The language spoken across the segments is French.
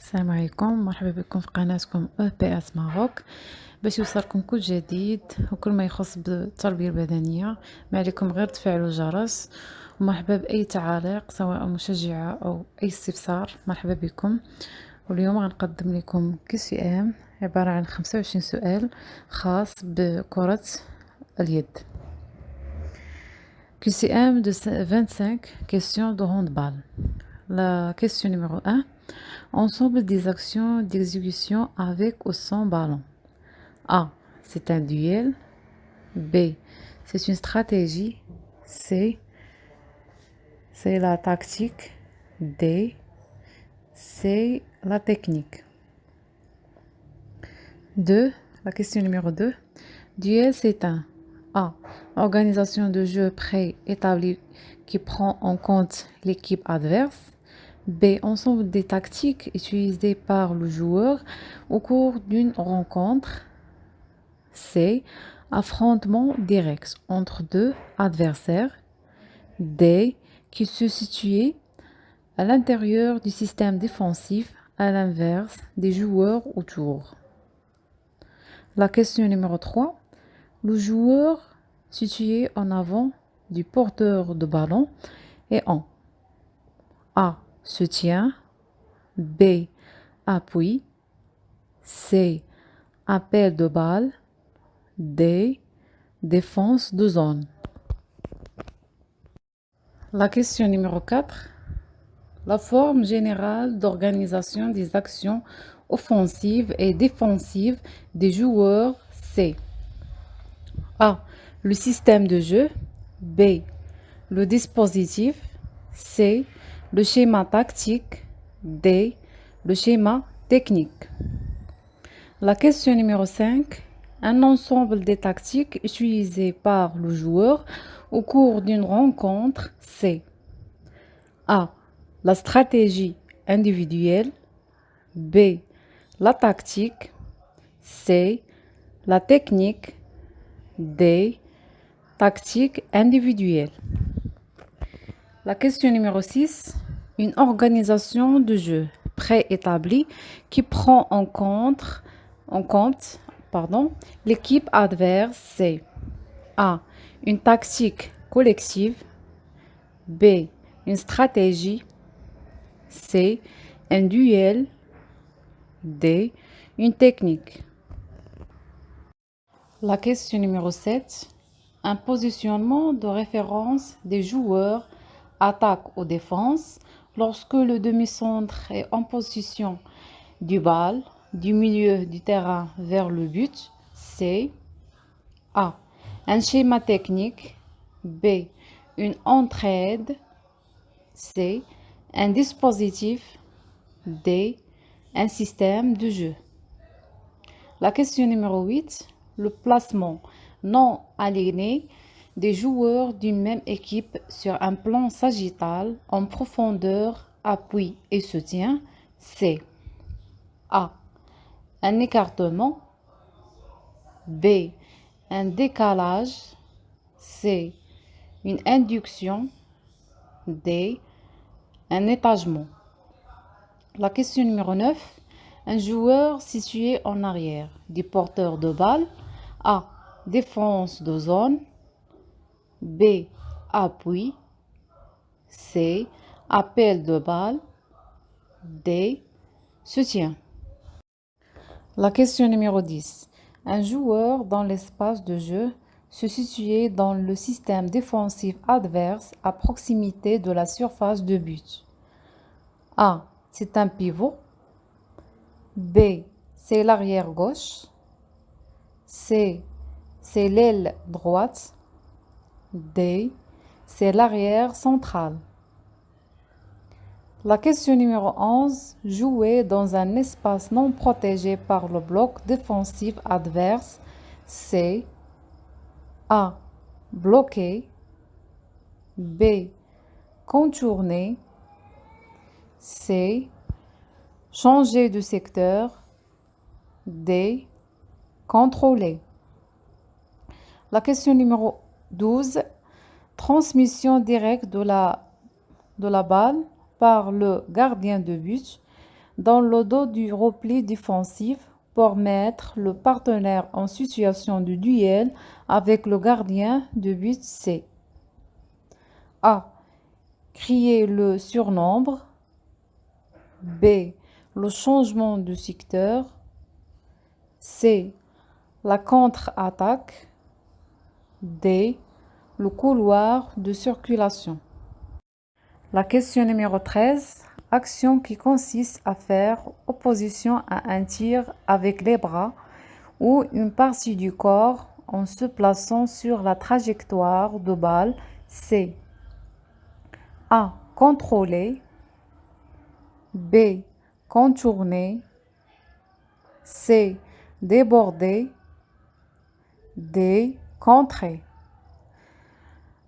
السلام عليكم، مرحبا بكم في قناتكم EPS ماروك. باش يوصلكم كل جديد وكل ما يخص بالتربية البدنية. ما عليكم غير تفعلوا الجرس، ومرحبا بأي تعاليق سواء مشجعة أو أي استفسار، مرحبا بكم. واليوم غنقدم لكم QCM عبارة عن 25 سؤال خاص بكرة اليد. QCM de 25 questions de handball. La question numéro 1. Ensemble des actions d'exécution avec ou sans ballon. A. C'est un duel. B. C'est une stratégie. C. C'est la tactique. D. C'est la technique. 2. La question numéro 2. Duel, c'est un A. Organisation de jeu préétablie qui prend en compte l'équipe adverse. B. Ensemble des tactiques utilisées par le joueur au cours d'une rencontre. C. Affrontement direct entre deux adversaires. D. Qui se situe à l'intérieur du système défensif, à l'inverse des joueurs autour. La question numéro 3. Le joueur situé en avant du porteur de ballon est en A. Soutien. B. Appui. C. Appel de balle. D. Défense de zone. La question numéro 4. La forme générale d'organisation des actions offensives et défensives des joueurs, c'est A. Le système de jeu. B. Le dispositif. C. Le schéma tactique. D. Le schéma technique. La question numéro 5. Un ensemble des tactiques utilisées par le joueur au cours d'une rencontre, c'est A. La stratégie individuelle. B. La tactique. C. La technique. D. Tactique individuelle. La question numéro 6. Une organisation de jeu préétablie qui prend en compte l'équipe adverse, c'est A. Une tactique collective. B. Une stratégie. C. Un duel. D. Une technique. La question numéro 7. Un positionnement de référence des joueurs, attaque ou défense, lorsque le demi-centre est en position du bal, du milieu du terrain vers le but, c'est A. Un schéma technique. B. Une entraide. C. Un dispositif. D. Un système de jeu. La question numéro 8. Le placement non aligné des joueurs d'une même équipe sur un plan sagittal en profondeur, appui et soutien, c'est A. Un écartement. B. Un décalage. C. Une induction. D. Un étagement. La question numéro 9. Un joueur situé en arrière du porteur de balle. A. Défense de zone. B. Appui. C. Appel de balle. D. Soutien. La question numéro 10. Un joueur dans l'espace de jeu se situe dans le système défensif adverse à proximité de la surface de but. A. C'est un pivot. B. C'est l'arrière gauche. C. C'est l'aile droite. D. C'est l'arrière central. La question numéro 11. Jouer dans un espace non protégé par le bloc défensif adverse, c'est A. Bloqué. B. Contourner. C. Changer de secteur. D. Contrôler. La question numéro 12. Transmission directe de la balle par le gardien de but dans le dos du repli défensif pour mettre le partenaire en situation de duel avec le gardien de but C. A. Créer le surnombre. B. Le changement de secteur. C. La contre-attaque. D. Le couloir de circulation. La question numéro 13. Action qui consiste à faire opposition à un tir avec les bras ou une partie du corps en se plaçant sur la trajectoire de balle. C. A. Contrôler. B. Contourner. C. Déborder. D. Contrer.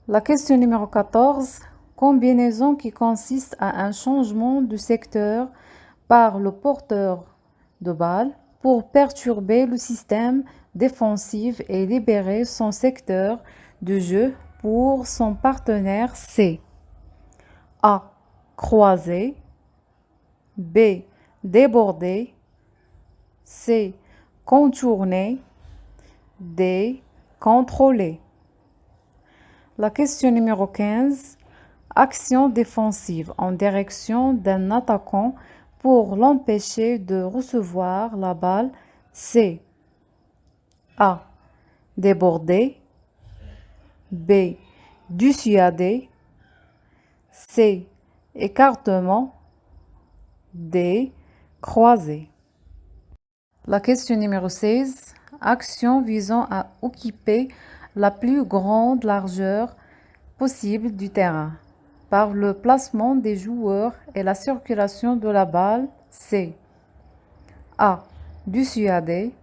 La question numéro 14. Combinaison qui consiste à un changement de secteur par le porteur de balle pour perturber le système défensif et libérer son secteur de jeu pour son partenaire. C. A. Croiser. B. Déborder. C. Contourner. D. Contrôler. La question numéro 15. Action défensive en direction d'un attaquant pour l'empêcher de recevoir la balle. C. A. Déborder. B. Dissuader. C. Écartement. D. Croiser. La question numéro 16. Action visant à occuper la plus grande largeur possible du terrain par le placement des joueurs et la circulation de la balle. C. A. Dissuader.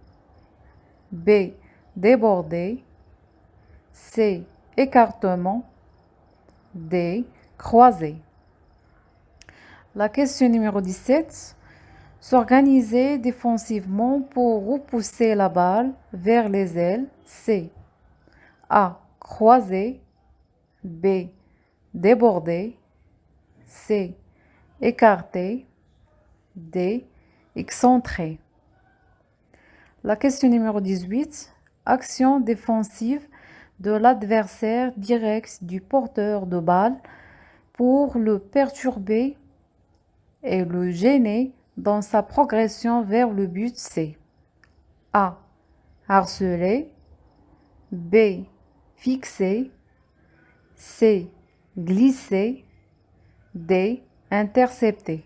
B. Déborder. C. Écartement. D. Croiser. La question numéro 17. S'organiser défensivement pour repousser la balle vers les ailes. C. A. Croiser. B. Déborder. C. Écarter. D. Excentrer. La question numéro 18. Action défensive de l'adversaire direct du porteur de balle pour le perturber et le gêner dans sa progression vers le but. C. A. Harceler. B. Fixer. C. Glisser. D. Intercepter.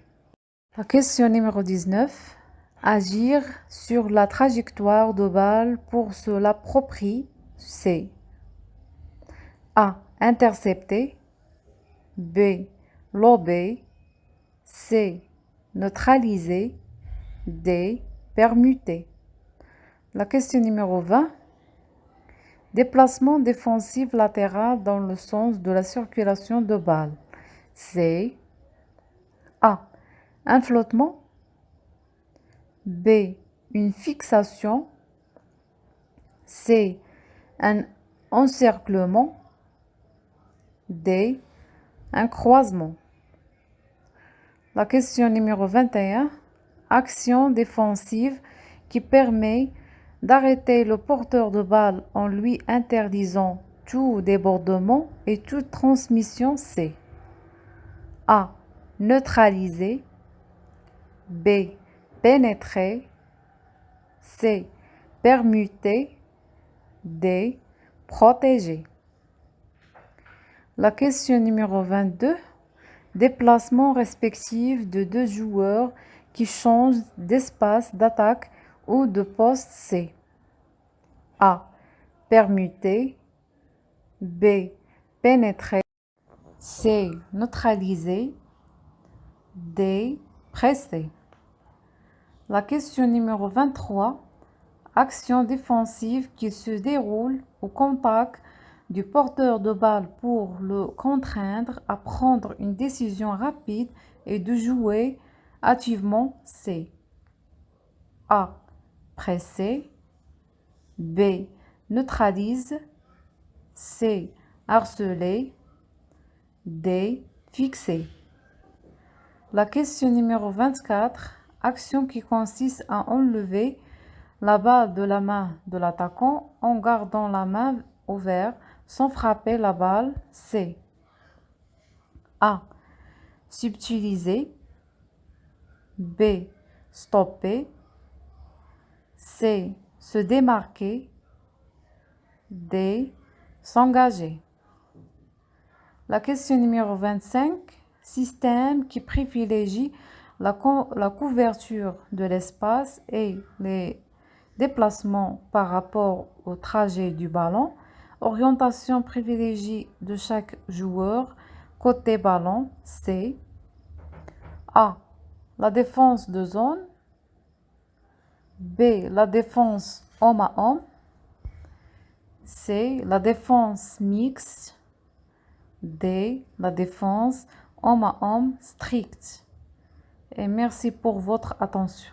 La question numéro 19. Agir sur la trajectoire de balle pour se l'approprier. C. A. Intercepter. B. Lober. C. Neutraliser. D. Permuter. La question numéro 20. Déplacement défensif latéral dans le sens de la circulation de balle. C. A. Un flottement. B. Une fixation. C. Un encerclement. D. Un croisement. La question numéro 21. Action défensive qui permet d'arrêter le porteur de balle en lui interdisant tout débordement et toute transmission. C. A. Neutraliser. B. Pénétrer. C. Permuter. D. Protéger. La question numéro 22. Déplacement respectif de deux joueurs qui changent d'espace d'attaque ou de poste. C. A. Permuter. B. Pénétrer. C. Neutraliser. D. Presser. La question numéro 23. Action défensive qui se déroule au contact du porteur de balle pour le contraindre à prendre une décision rapide et de jouer activement. C. A. Presser. B. Neutralise. C. Harceler. D. Fixer. La question numéro 24. Action qui consiste à enlever la balle de la main de l'attaquant en gardant la main ouverte sans frapper la balle. C'est A. Subtiliser. B. Stopper. C. Se démarquer. D. S'engager. La question numéro 25. Système qui privilégie la couverture de l'espace et les déplacements par rapport au trajet du ballon. Orientation privilégiée de chaque joueur. Côté ballon, c'est A. La défense de zone. B. La défense homme à homme. C. La défense mixte. D. La défense homme à homme stricte. Et merci pour votre attention.